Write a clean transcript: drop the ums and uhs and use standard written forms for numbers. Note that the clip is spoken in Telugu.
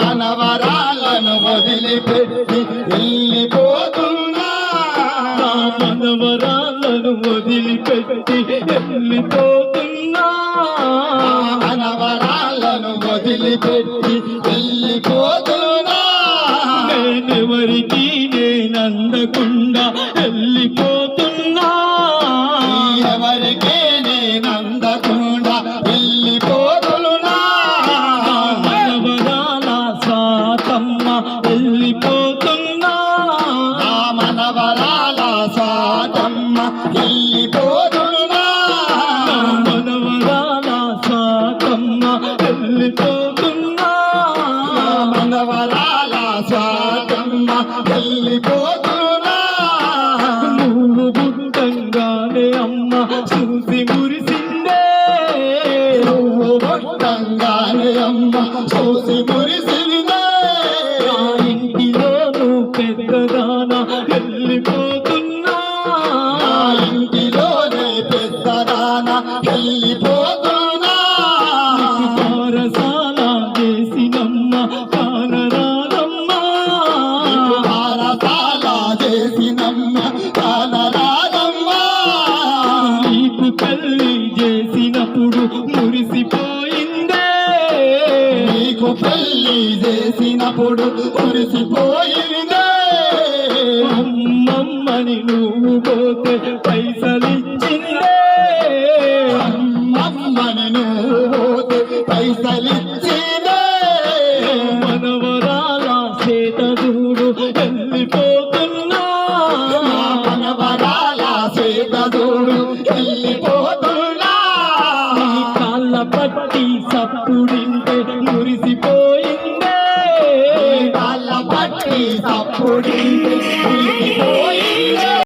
మనవరాలను వదిలిపెట్టి వెళ్ళిపోతున్నా మనవరాలను వదిలిపెట్టి వెళ్ళిపోతున్నా మనవరాలను వదిలిపెట్టి వెళ్ళిపోతున్నా నేనెవరికి నేనందకుండా వెళ్ళిపోతున్నా ఎవరికి నేనందకుండా వెళ్ళిపోతున్నా మనవరాల సాతమ్మ వెళ్ళిపోతున్నా మనవరాల సాతమ్మ వెళ్ళిపోతున్నా మనవరాల సాతమ్మ వెళ్ళిపోతున్నా మనవరాల సాతమ్మ వెళ్ళిపోతున్నా నువ్వు పుట్టంగానే అమ్మ చూసి మురిసిందే నువ్వు పుట్టంగానే అమ్మ చూసి మురిసిందే నా ఇంటిలో నువ్వు పెద్దదానా వెళ్ళిపోతున్నా నా ఇంటిలోనే పెద్దదాన వెళ్ళిపోతున్నా పారసాల చేసినమ్మ కానరాదమ్మా భారతాల చేసినమ్మ కానరాదమ్మా నీకు పెళ్లి చేసినప్పుడు మురిసిపోయిందే నీకు పెళ్లి చేసినప్పుడు మురిసిపోయిందే అమ్మమ్మని నువ్వు పోతే పైసలిచ్చిందే అమ్మమ్మని నువ్వు పైసలిచ్చిందే మనవరాల చేత చూడు వెళ్ళిపోతున్నా మనవరాల చేతదోడు వెళ్ళిపోతున్నా నీ కాళ్ళ పట్టి సప్పుడింటే మురిసిపోయిందే కాళ్ళ పట్టి తప్పుడి